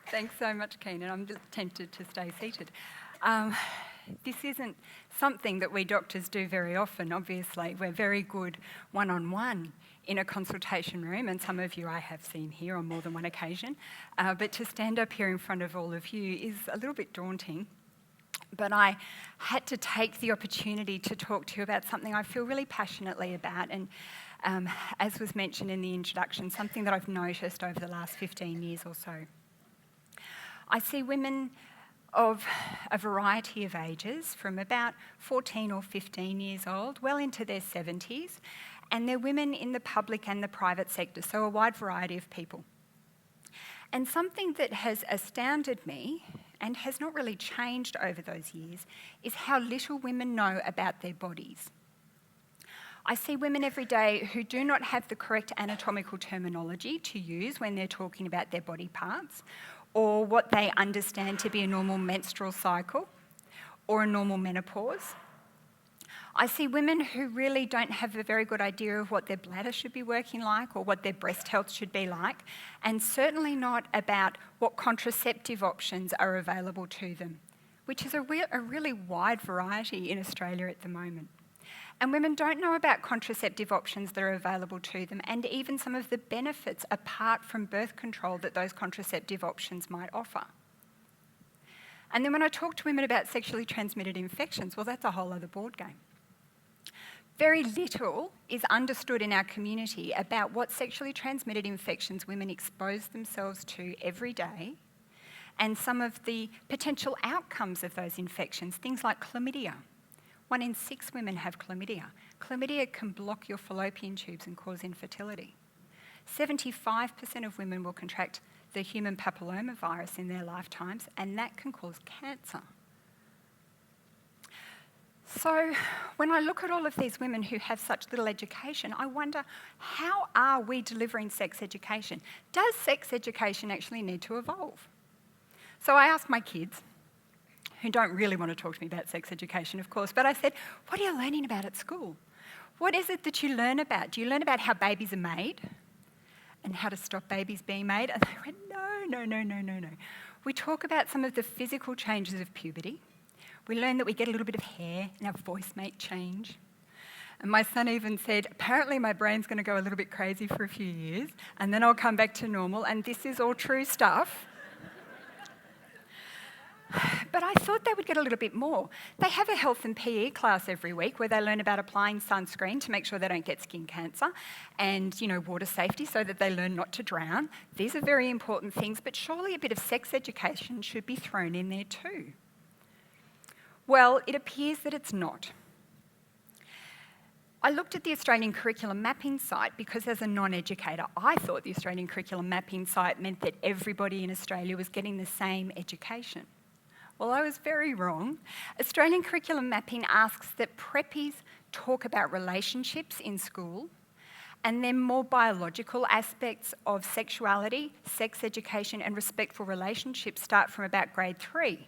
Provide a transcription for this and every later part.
Thanks so much, Keenan. I'm just tempted to stay seated. This isn't something that we doctors do very often, obviously. We're very good one-on-one in a consultation room, and some of you I have seen here on more than one occasion. But to stand up here in front of all of you is a little bit daunting. But I had to take the opportunity to talk to you about something I feel really passionately about, and as was mentioned in the introduction, something that I've noticed over the last 15 years or so. I see women of a variety of ages, from about 14 or 15 years old, well into their 70s, and they're women in the public and the private sector, so a wide variety of people. And something that has astounded me, and has not really changed over those years, is how little women know about their bodies. I see women every day who do not have the correct anatomical terminology to use when they're talking about their body parts, or what they understand to be a normal menstrual cycle or a normal menopause. I see women who really don't have a very good idea of what their bladder should be working like or what their breast health should be like, and certainly not about what contraceptive options are available to them, which is a really wide variety in Australia at the moment. And women don't know about contraceptive options that are available to them, and even some of the benefits apart from birth control that those contraceptive options might offer. And then when I talk to women about sexually transmitted infections, well, that's a whole other ballgame. Very little is understood in our community about what sexually transmitted infections women expose themselves to every day, and some of the potential outcomes of those infections, things like chlamydia. 1 in 6 women have chlamydia. Chlamydia can block your fallopian tubes and cause infertility. 75% of women will contract the human papillomavirus in their lifetimes, and that can cause cancer. So when I look at all of these women who have such little education, I wonder, how are we delivering sex education? Does sex education actually need to evolve? So I asked my kids, who don't really want to talk to me about sex education, of course, but I said, what are you learning about at school? What is it that you learn about? Do you learn about how babies are made and how to stop babies being made? And they went, no. We talk about some of the physical changes of puberty. We learn that we get a little bit of hair and our voice may change. And my son even said, apparently my brain's going to go a little bit crazy for a few years and then I'll come back to normal, and this is all true stuff. But I thought they would get a little bit more. They have a health and PE class every week where they learn about applying sunscreen to make sure they don't get skin cancer, and, water safety so that they learn not to drown. These are very important things, but surely a bit of sex education should be thrown in there too. Well, it appears that it's not. I looked at the Australian Curriculum Mapping site because, as a non-educator, I thought the Australian Curriculum Mapping site meant that everybody in Australia was getting the same education. Well, I was very wrong. Australian Curriculum Mapping asks that preppies talk about relationships in school, and then more biological aspects of sexuality, sex education and respectful relationships start from about grade 3.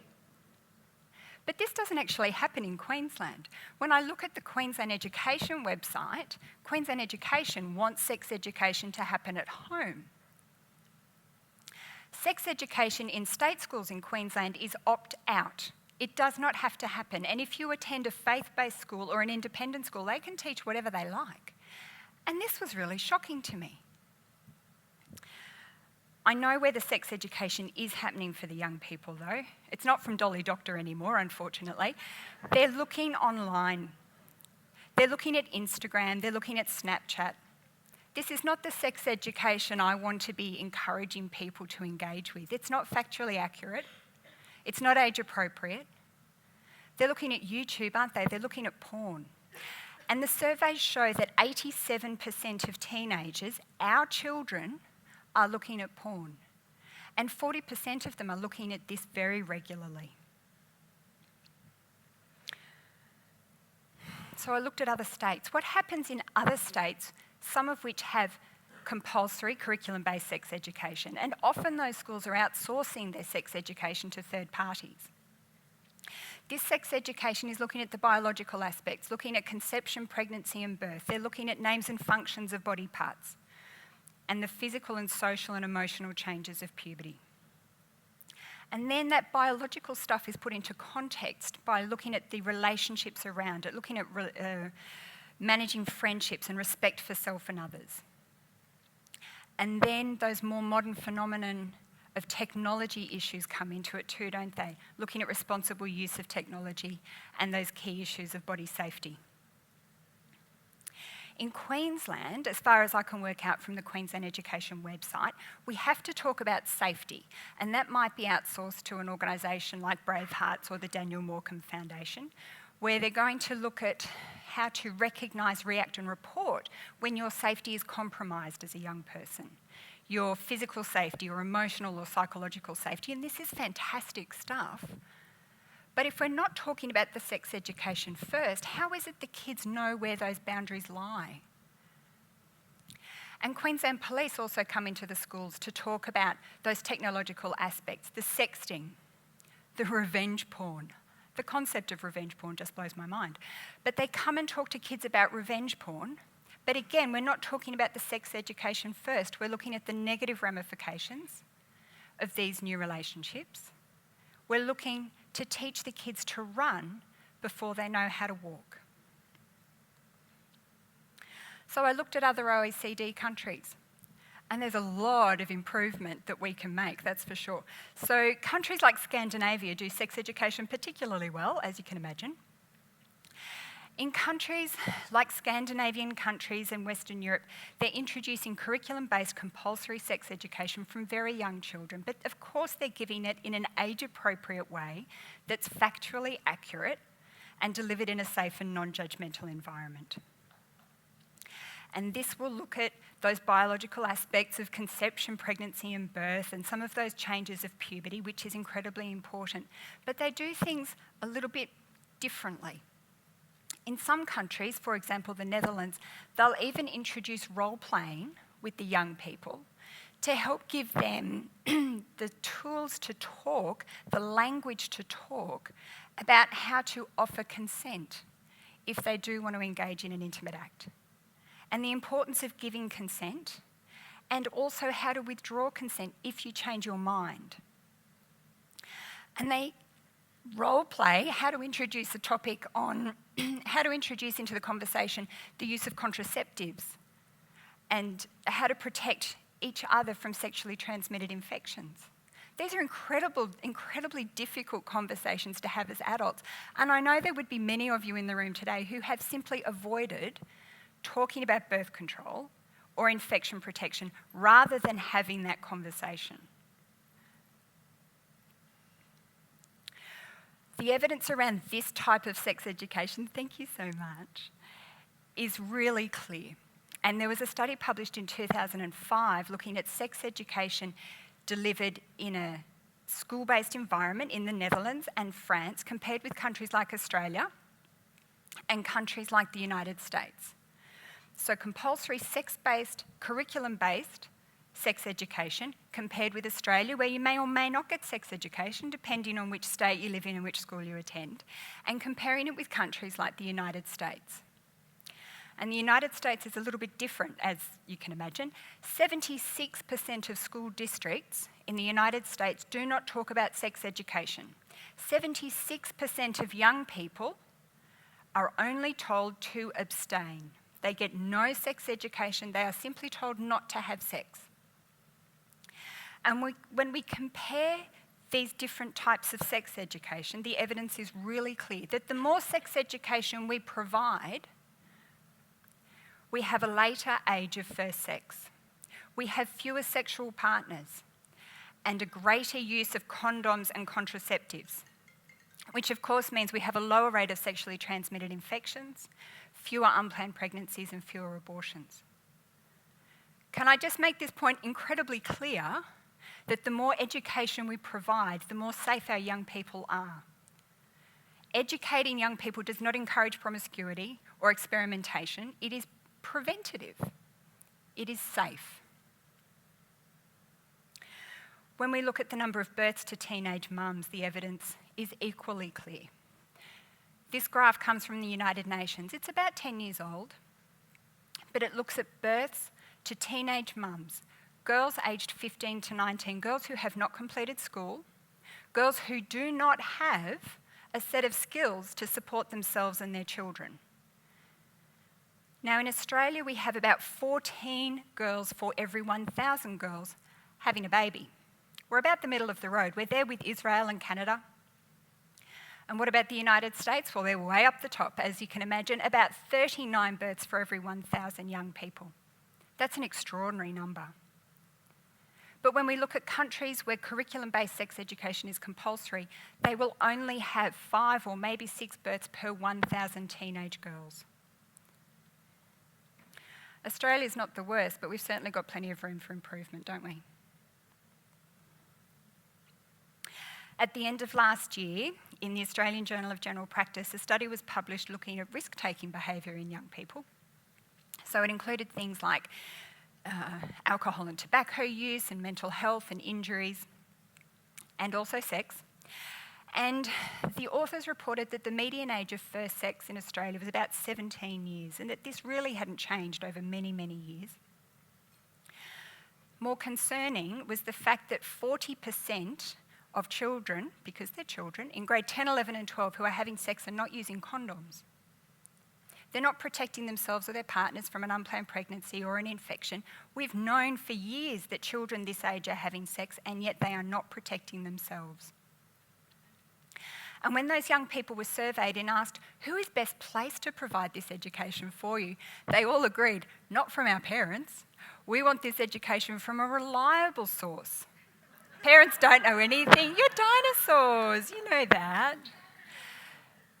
But this doesn't actually happen in Queensland. When I look at the Queensland Education website, Queensland Education wants sex education to happen at home. Sex education in state schools in Queensland is opt-out. It does not have to happen. And if you attend a faith-based school or an independent school, they can teach whatever they like. And this was really shocking to me. I know where the sex education is happening for the young people, though. It's not from Dolly Doctor anymore, unfortunately. They're looking online. They're looking at Instagram. They're looking at Snapchat. This is not the sex education I want to be encouraging people to engage with. It's not factually accurate. It's not age appropriate. They're looking at YouTube, aren't they? They're looking at porn. And the surveys show that 87% of teenagers, our children, are looking at porn. And 40% of them are looking at this very regularly. So I looked at other states. What happens in other states, some of which have compulsory curriculum-based sex education? And often those schools are outsourcing their sex education to third parties. This sex education is looking at the biological aspects, looking at conception, pregnancy and birth. They're looking at names and functions of body parts and the physical and social and emotional changes of puberty. And then that biological stuff is put into context by looking at the relationships around it, looking at managing friendships and respect for self and others. And then those more modern phenomenon of technology issues come into it too, don't they? Looking at responsible use of technology and those key issues of body safety. In Queensland, as far as I can work out from the Queensland Education website, we have to talk about safety, and that might be outsourced to an organisation like Brave Hearts or the Daniel Morecambe Foundation, where they're going to look at how to recognise, react and report when your safety is compromised as a young person. Your physical safety or emotional or psychological safety, and this is fantastic stuff. But if we're not talking about the sex education first, how is it the kids know where those boundaries lie? And Queensland Police also come into the schools to talk about those technological aspects, the sexting, the revenge porn. The concept of revenge porn just blows my mind. But they come and talk to kids about revenge porn. But again, we're not talking about the sex education first. We're looking at the negative ramifications of these new relationships. We're looking to teach the kids to run before they know how to walk. So I looked at other OECD countries, and there's a lot of improvement that we can make, that's for sure. So countries like Scandinavia do sex education particularly well, as you can imagine. In countries like Scandinavian countries and Western Europe, they're introducing curriculum-based compulsory sex education from very young children, but of course they're giving it in an age-appropriate way that's factually accurate and delivered in a safe and non-judgmental environment. And this will look at those biological aspects of conception, pregnancy and birth and some of those changes of puberty, which is incredibly important. But they do things a little bit differently. In some countries, for example the Netherlands, they'll even introduce role-playing with the young people to help give them the tools to talk, the language to talk about how to offer consent if they do want to engage in an intimate act. And the importance of giving consent, and also how to withdraw consent if you change your mind. And they role play how to introduce a topic on how to introduce into the conversation the use of contraceptives and how to protect each other from sexually transmitted infections. These are incredibly difficult conversations to have as adults. And I know there would be many of you in the room today who have simply avoided talking about birth control or infection protection rather than having that conversation. The evidence around this type of sex education, thank you so much, is really clear. And there was a study published in 2005 looking at sex education delivered in a school-based environment in the Netherlands and France compared with countries like Australia and countries like the United States. So compulsory sex-based, curriculum-based sex education compared with Australia, where you may or may not get sex education depending on which state you live in and which school you attend, and comparing it with countries like the United States. And the United States is a little bit different, as you can imagine. 76% of school districts in the United States do not talk about sex education. 76% of young people are only told to abstain. They get no sex education. They are simply told not to have sex. And when we compare these different types of sex education, the evidence is really clear that the more sex education we provide, we have a later age of first sex. We have fewer sexual partners and a greater use of condoms and contraceptives, which of course means we have a lower rate of sexually transmitted infections, fewer unplanned pregnancies and fewer abortions. Can I just make this point incredibly clear that the more education we provide, the more safe our young people are. Educating young people does not encourage promiscuity or experimentation. It is preventative. It is safe. When we look at the number of births to teenage mums, the evidence is equally clear. This graph comes from the United Nations. It's about 10 years old, but it looks at births to teenage mums, girls aged 15 to 19, girls who have not completed school, girls who do not have a set of skills to support themselves and their children. Now in Australia we have about 14 girls for every 1,000 girls having a baby. We're about the middle of the road. We're there with Israel and Canada. And what about the United States? Well, they're way up the top, as you can imagine, about 39 births for every 1,000 young people. That's an extraordinary number. But when we look at countries where curriculum-based sex education is compulsory, they will only have 5 or maybe 6 births per 1,000 teenage girls. Australia's not the worst, but we've certainly got plenty of room for improvement, don't we? At the end of last year, in the Australian Journal of General Practice, a study was published looking at risk-taking behaviour in young people. So it included things like alcohol and tobacco use and mental health and injuries, and also sex. And the authors reported that the median age of first sex in Australia was about 17 years, and that this really hadn't changed over many, many years. More concerning was the fact that 40% of children, because they're children, in grade 10, 11 and 12 who are having sex are not using condoms. They're not protecting themselves or their partners from an unplanned pregnancy or an infection. We've known for years that children this age are having sex, and yet they are not protecting themselves. And when those young people were surveyed and asked, who is best placed to provide this education for you? They all agreed, not from our parents. We want this education from a reliable source. Parents don't know anything. You're dinosaurs, you know that.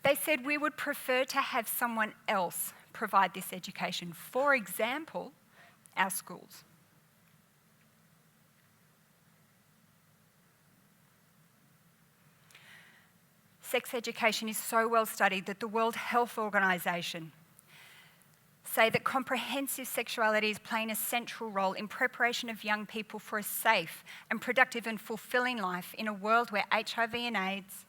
They said we would prefer to have someone else provide this education. For example, our schools. Sex education is so well studied that the World Health Organization say that comprehensive sexuality is playing a central role in preparation of young people for a safe and productive and fulfilling life in a world where HIV and AIDS,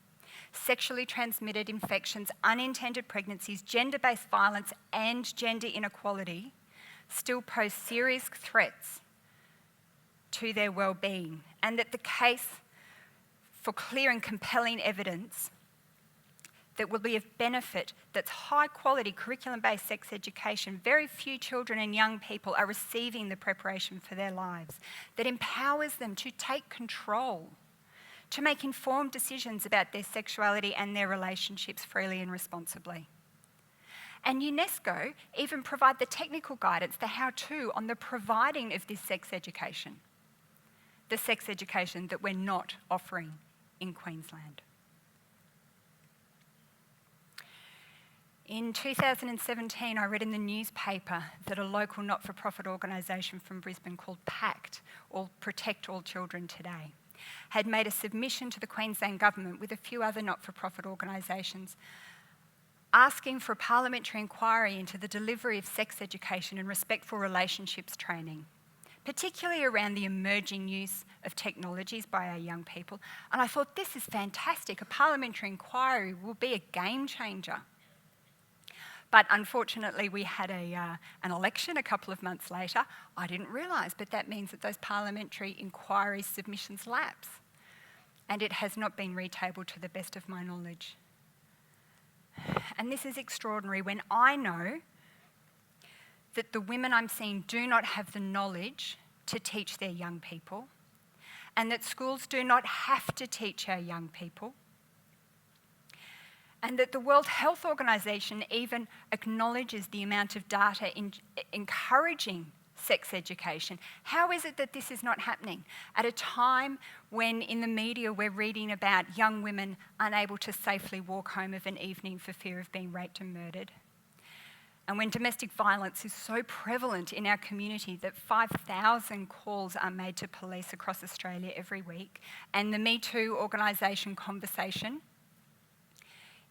sexually transmitted infections, unintended pregnancies, gender-based violence and gender inequality still pose serious threats to their well-being, and that the case for clear and compelling evidence that will be of benefit, that's high-quality curriculum-based sex education. Very few children and young people are receiving the preparation for their lives that empowers them to take control, to make informed decisions about their sexuality and their relationships freely and responsibly. And UNESCO even provide the technical guidance, the how-to on the providing of this sex education, the sex education that we're not offering in Queensland. In 2017, I read in the newspaper that a local not-for-profit organisation from Brisbane called PACT, or Protect All Children Today, had made a submission to the Queensland Government with a few other not-for-profit organisations asking for a parliamentary inquiry into the delivery of sex education and respectful relationships training, particularly around the emerging use of technologies by our young people. And I thought, this is fantastic. A parliamentary inquiry will be a game changer. But unfortunately, we had an election a couple of months later. I didn't realise, but that means that those parliamentary inquiry submissions lapse. And it has not been retabled to the best of my knowledge. And this is extraordinary when I know that the women I'm seeing do not have the knowledge to teach their young people, and that schools do not have to teach our young people, and that the World Health Organization even acknowledges the amount of data encouraging sex education. How is it that this is not happening at a time when in the media we're reading about young women unable to safely walk home of an evening for fear of being raped and murdered? And when domestic violence is so prevalent in our community that 5,000 calls are made to police across Australia every week, and the Me Too organisation conversation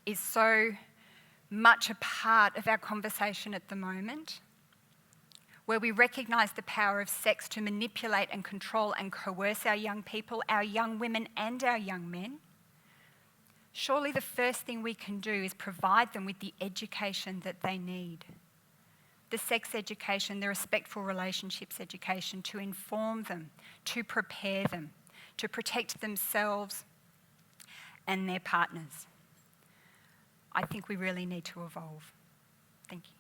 is so much a part of our conversation at the moment, where we recognise the power of sex to manipulate and control and coerce our young people, our young women and our young men, surely the first thing we can do is provide them with the education that they need. The sex education, the respectful relationships education, to inform them, to prepare them, to protect themselves and their partners. I think we really need to evolve. Thank you.